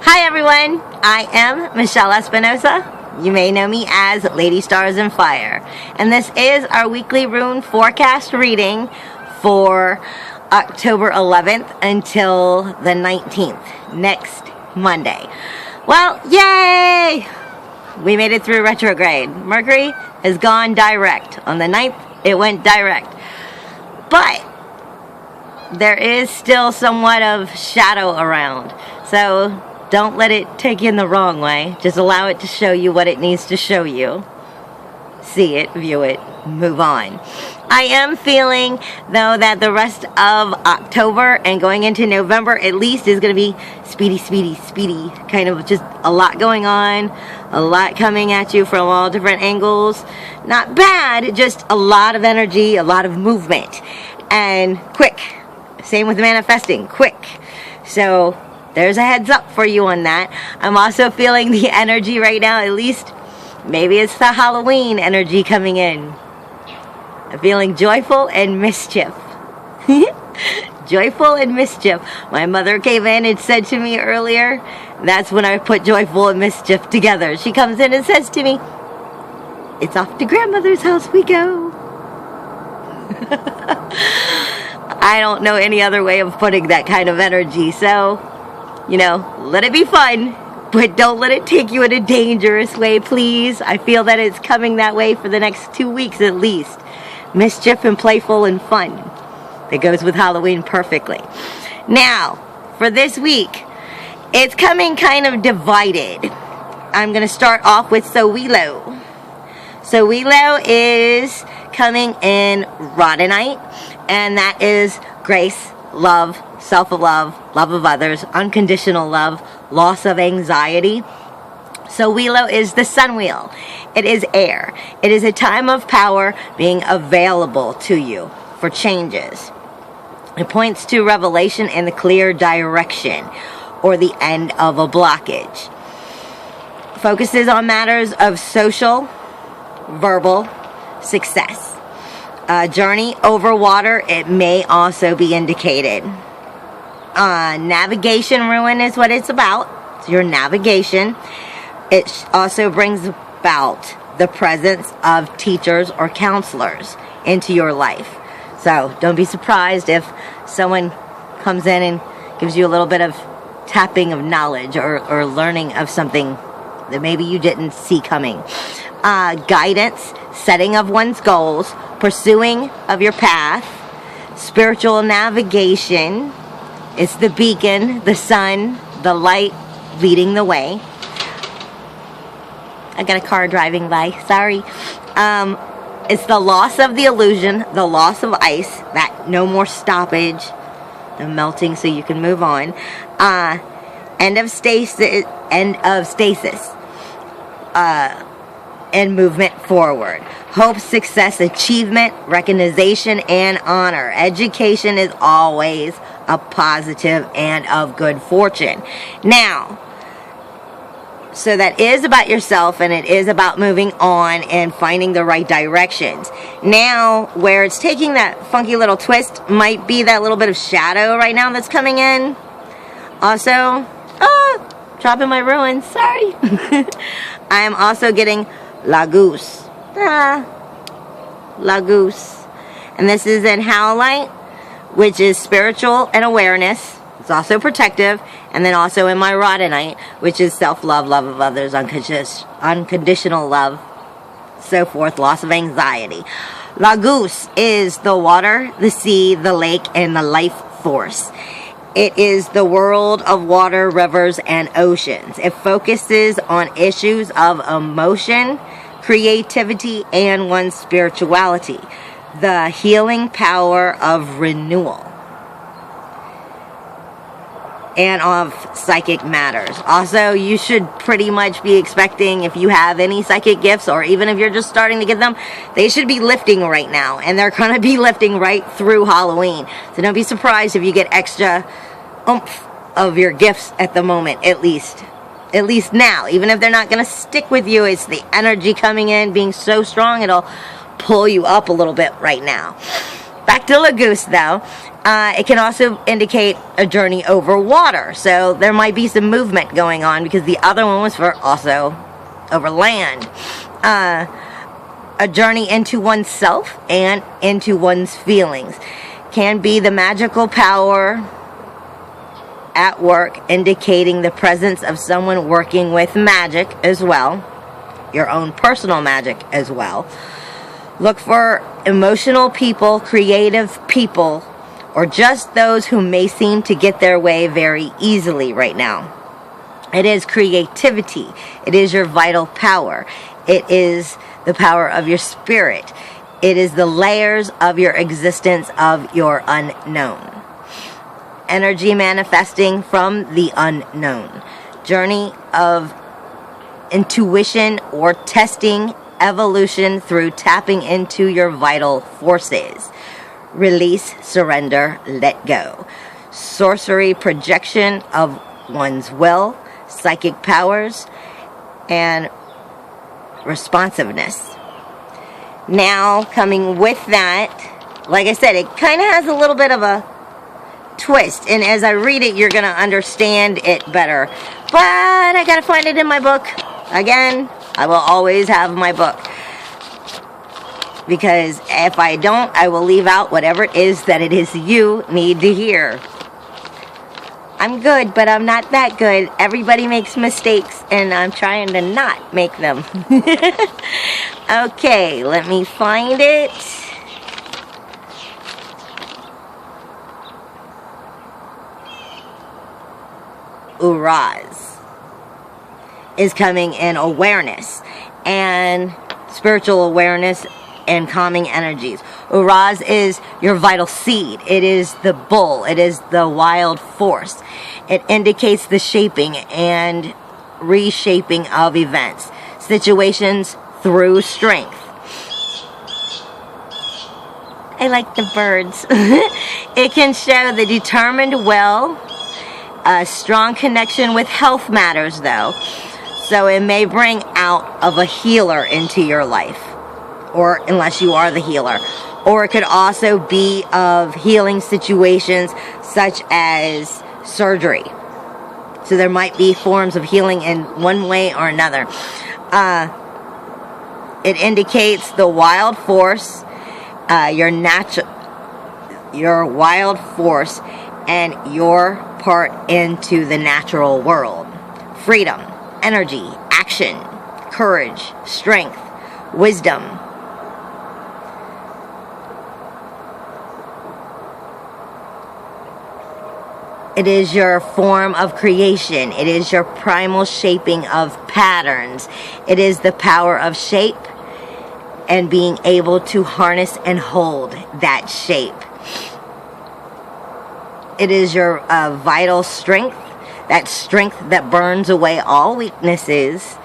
Hi everyone, I am Michelle Espinosa. You may know me as Lady Stars and Fire. And this is our weekly rune forecast reading for October 11th until the 19th, next Monday. Well, yay! We made it through retrograde. Mercury has gone direct. On the 9th, it went direct. But there is still somewhat of shadow around. So don't let it take you in the wrong way. Just allow it to show you what it needs to show you. See it, view it, move on. I am feeling, though, that the rest of October and going into November at least is going to be speedy. Kind of just a lot going on, a lot coming at you from all different angles. Not bad, just a lot of energy, a lot of movement. And quick. Same with manifesting, quick. So there's a heads up for you on that. I'm also feeling the energy right now, at least maybe it's the Halloween energy coming in. I'm feeling joyful and mischief. Joyful and mischief. My mother came in and said to me earlier, that's when I put joyful and mischief together. She comes in and says to me, it's off to grandmother's house we go. I don't know any other way of putting that kind of energy. So, let it be fun, but don't let it take you in a dangerous way, please. I feel that it's coming that way for the next 2 weeks at least. Mischief and playful and fun. That goes with Halloween perfectly. Now, for this week, it's coming kind of divided. I'm going to start off with Sowilo. Sowilo is coming in Rhodonite, and that is grace, love, self-love, love of others, unconditional love, loss of anxiety. Sowilo is the sun wheel. It is air. It is a time of power being available to you for changes. It points to revelation and the clear direction or the end of a blockage. Focuses on matters of social, verbal success. Journey over water, it may also be indicated. Navigation rune is what it's about. It's your navigation. It also brings about the presence of teachers or counselors into your life. So don't be surprised if someone comes in and gives you a little bit of tapping of knowledge or learning of something that maybe you didn't see coming. Guidance, setting of one's goals, pursuing of your path, spiritual navigation. It's the beacon, the sun, the light leading the way. I got a car driving by, sorry. It's the loss of the illusion, the loss of ice, that no more stoppage, the melting so you can move on. End of stasis, and movement forward. Hope, success, achievement, recognition, and honor. Education is always a positive and of good fortune. Now, so that is about yourself, and it is about moving on and finding the right directions. Now, where it's taking that funky little twist might be that little bit of shadow right now that's coming in. Also, dropping my ruins, sorry. I am also getting Laguz. Laguz. And this is in Howlite, which is spiritual and awareness. It's also protective. And then also in my Rhodonite, which is self-love, love of others, unconditional love, so forth, loss of anxiety. Laguz is the water, the sea, the lake, and the life force. It is the world of water, rivers, and oceans. It focuses on issues of emotion, creativity, and one's spirituality. The healing power of renewal. And of psychic matters. Also, you should pretty much be expecting, if you have any psychic gifts, or even if you're just starting to get them, they should be lifting right now. And they're going to be lifting right through Halloween. So don't be surprised if you get extra oomph of your gifts at the moment, at least. At least now. Even if they're not going to stick with you, it's the energy coming in, being so strong, it'll pull you up a little bit right now. Back to Lagoose, though. It can also indicate a journey over water. So there might be some movement going on because the other one was for also over land. A journey into oneself and into one's feelings can be the magical power at work, indicating the presence of someone working with magic as well, your own personal magic as well. Look for emotional people, creative people, or just those who may seem to get their way very easily right now. It is creativity. It is your vital power. It is the power of your spirit. It is the layers of your existence of your unknown. Energy manifesting from the unknown. Journey of intuition or testing evolution through tapping into your vital forces. Release, surrender, let go. Sorcery, projection of one's will, psychic powers, and responsiveness. Now, coming with that, like I said, it kind of has a little bit of a twist, and as I read it, you're going to understand it better. But I got to find it in my book. Again, I will always have my book. Because if I don't, I will leave out whatever it is that it is you need to hear. I'm good, but I'm not that good. Everybody makes mistakes, and I'm trying to not make them. Okay, let me find it. Uraz is coming in awareness and spiritual awareness and calming energies. Uraz is your vital seed. It is the bull. It is the wild force. It indicates the shaping and reshaping of events, situations through strength. I like the birds. It can show the determined will, a strong connection with health matters though. So it may bring out of a healer into your life, or unless you are the healer. Or it could also be of healing situations such as surgery. So there might be forms of healing in one way or another. It indicates the wild force, your wild force, and your part into the natural world. Freedom, energy, action, courage, strength, wisdom. It is your form of creation. It is your primal shaping of patterns. It is the power of shape and being able to harness and hold that shape. It is your vital strength, that strength that burns away all weaknesses.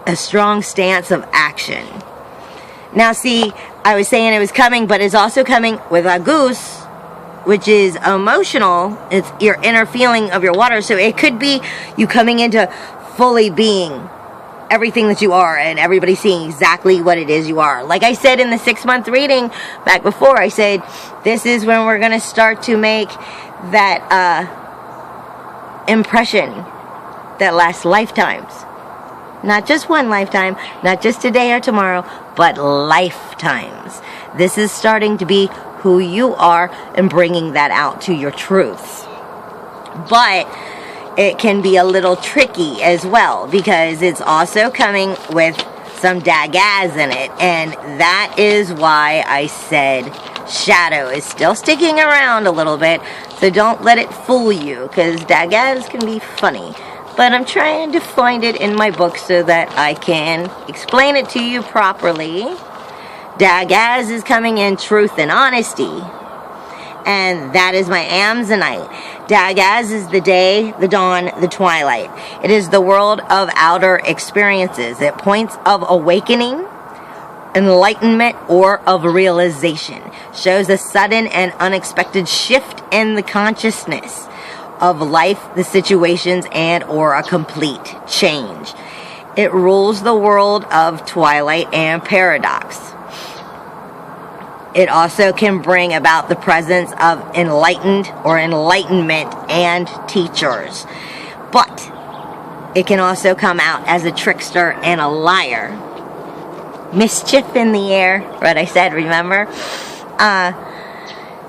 A strong stance of action. Now see, I was saying it was coming, but it's also coming with a goose, which is emotional. It's your inner feeling of your water. So it could be you coming into fully being everything that you are, and everybody seeing exactly what it is you are. Like I said in the 6-month reading back before, I said this is when we're going to start to make that impression that lasts lifetimes. Not just one lifetime, not just today or tomorrow, but lifetimes. This is starting to be who you are and bringing that out to your truths. But it can be a little tricky as well, because it's also coming with some dagaz in it, and that is why I said shadow is still sticking around a little bit, so don't let it fool you, because dagaz can be funny. But I'm trying to find it in my book so that I can explain it to you properly. Dagaz is coming in truth and honesty, and that is my Amazonite. Dagaz is the day, the dawn, the twilight. It is the world of outer experiences. It points of awakening, enlightenment, or of realization. Shows a sudden and unexpected shift in the consciousness of life, the situations, and or a complete change. It rules the world of twilight and paradox. It also can bring about the presence of enlightened or enlightenment and teachers. But it can also come out as a trickster and a liar. Mischief in the air, what I said, remember? It's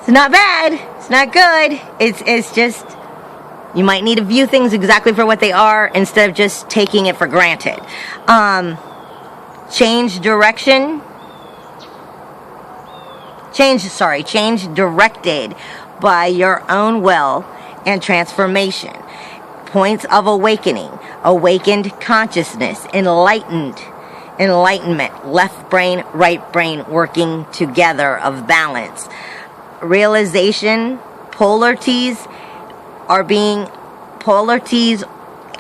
not bad. It's not good. It's just, you might need to view things exactly for what they are instead of just taking it for granted. Change directed by your own will and transformation. Points of awakening, awakened consciousness, enlightenment, left brain, right brain working together of balance. Realization, polarities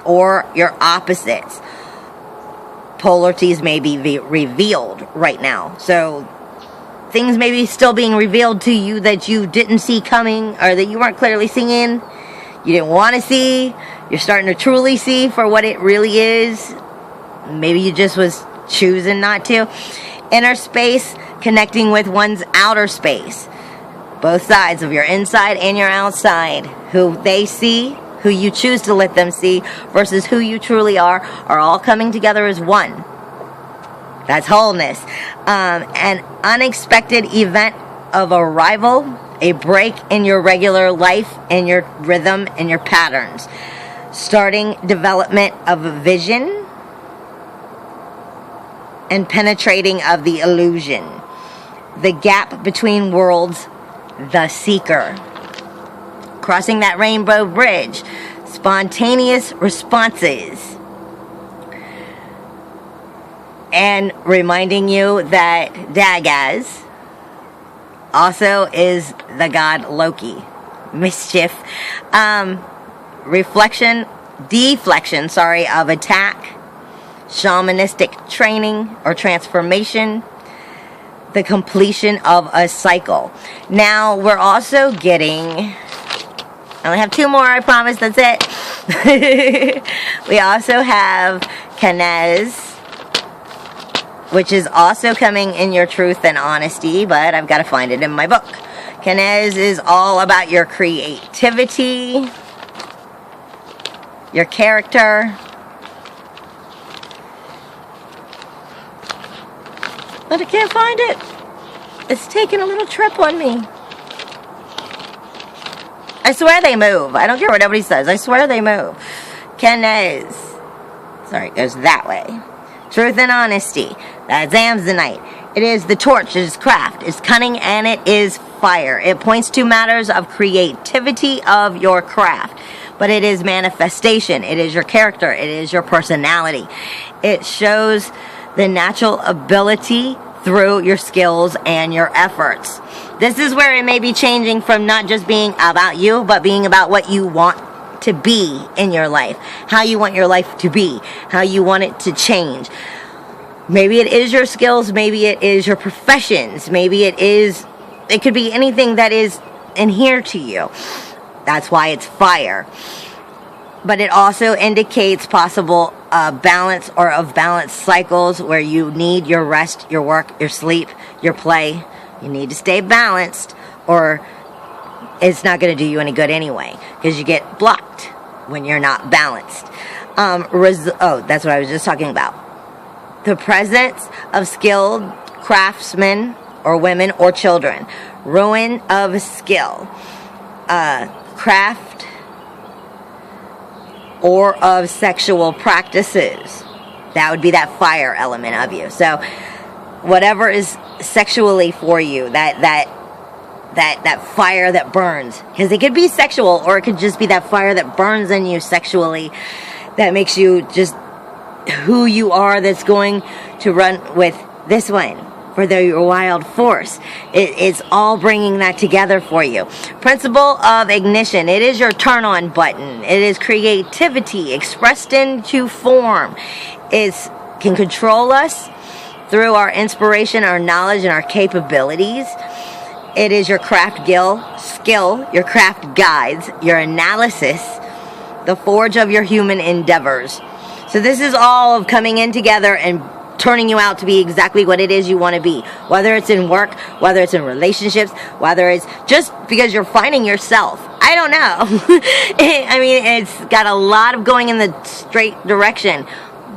or your opposites. Polarities may be revealed right now. So things may be still being revealed to you that you didn't see coming, or that you weren't clearly seeing, you didn't want to see. You're starting to truly see for what it really is. Maybe you just was choosing not to. Inner space connecting with one's outer space. Both sides of your inside and your outside. Who they see, who you choose to let them see, versus who you truly are all coming together as one. That's wholeness. An unexpected event of arrival, a break in your regular life, in your rhythm, and your patterns. Starting development of a vision and penetrating of the illusion. The gap between worlds, the seeker. Crossing that rainbow bridge. Spontaneous responses. And reminding you that Dagaz also is the god Loki. Mischief. Deflection of attack. Shamanistic training or transformation. The completion of a cycle. Now we're also getting, I only have 2 more, I promise, that's it. We also have Kanez, which is also coming in your truth and honesty, but I've got to find it in my book. Kanez is all about your creativity, your character, but I can't find it. It's taking a little trip on me. I swear they move. I don't care what nobody says. I swear they move. Kanez. Sorry, it goes that way. Truth and honesty. That's Amazonite. It is the torch. It is craft. It's cunning, and it is fire. It points to matters of creativity of your craft. But it is manifestation. It is your character. It is your personality. It shows the natural ability through your skills and your efforts. This is where it may be changing from not just being about you, but being about what you want to be in your life. How you want your life to be. How you want it to change. Maybe it is your skills. Maybe it is your professions. Maybe it could be anything that is inhere to you. That's why it's fire. But it also indicates possible balance or of balance cycles where you need your rest, your work, your sleep, your play. You need to stay balanced, or it's not going to do you any good anyway, because you get blocked when you're not balanced. That's what I was just talking about. The presence of skilled craftsmen or women or children. Ruin of skill. Craft or of sexual practices. That would be that fire element of you. So whatever is sexually for you, that fire that burns, because it could be sexual, or it could just be that fire that burns in you sexually, that makes you just who you are, that's going to run with this one for the wild force. It's all bringing that together for you. Principle of ignition. It is your turn on button. It is creativity expressed into form. It can control us through our inspiration, our knowledge, and our capabilities. It is your craft skill, your craft guides, your analysis, the forge of your human endeavors. So this is all of coming in together and turning you out to be exactly what it is you want to be. Whether it's in work, whether it's in relationships, whether it's just because you're finding yourself. I don't know. I mean, it's got a lot of going in the straight direction,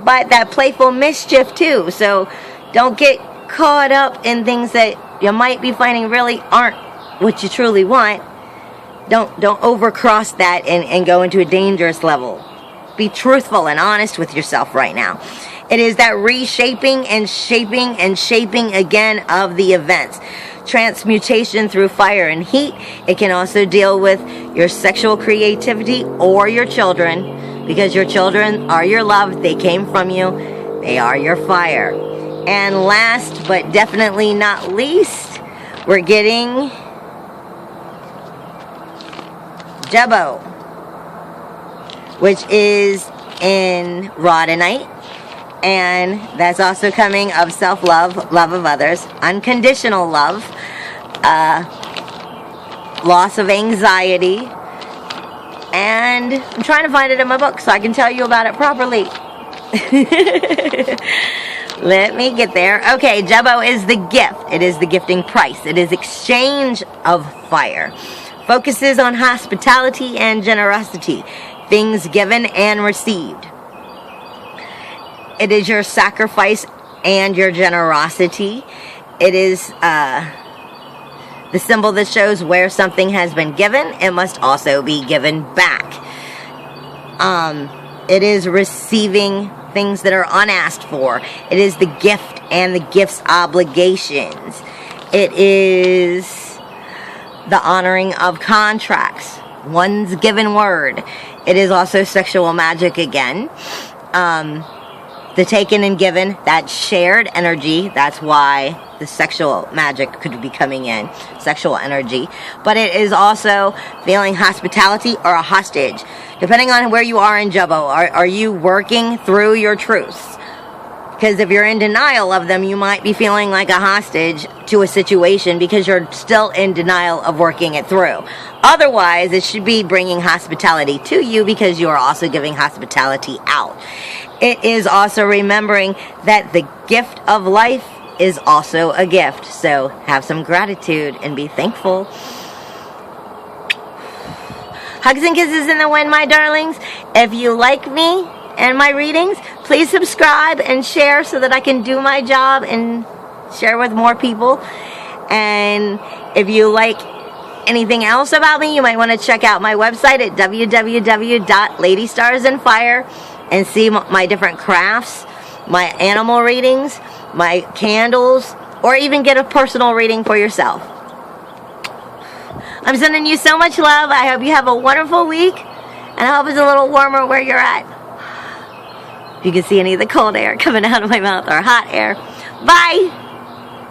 but that playful mischief too. So don't get caught up in things that you might be finding really aren't what you truly want. Don't overcross that and go into a dangerous level. Be truthful and honest with yourself right now. It is that reshaping and shaping and shaping again of the events. Transmutation through fire and heat. It can also deal with your sexual creativity or your children, because your children are your love. They came from you. They are your fire. And last but definitely not least, we're getting Jebo, which is in Rhodonite. And that's also coming of self-love, love of others, unconditional love, loss of anxiety, and I'm trying to find it in my book so I can tell you about it properly. Let me get there. Okay, Jebo is the gift. It is the gifting price. It is exchange of fire. Focuses on hospitality and generosity, things given and received. It is your sacrifice and your generosity. It is the symbol that shows where something has been given. It must also be given back. It is receiving things that are unasked for. It is the gift and the gift's obligations. It is the honoring of contracts, one's given word. It is also sexual magic again. The taken and given, that shared energy, that's why the sexual magic could be coming in, sexual energy. But it is also feeling hospitality or a hostage. Depending on where you are in Jebo, are you working through your truths? Because if you're in denial of them, you might be feeling like a hostage to a situation because you're still in denial of working it through. Otherwise, it should be bringing hospitality to you because you are also giving hospitality out. It is also remembering that the gift of life is also a gift. So have some gratitude and be thankful. Hugs and kisses in the wind, my darlings. If you like me and my readings, please subscribe and share so that I can do my job and share with more people. And if you like anything else about me, you might want to check out my website at www.ladystarsandfire and see my different crafts, my animal readings, my candles, or even get a personal reading for yourself. I'm sending you so much love. I hope you have a wonderful week, and I hope it's a little warmer where you're at. If you can see any of the cold air coming out of my mouth or hot air. Bye!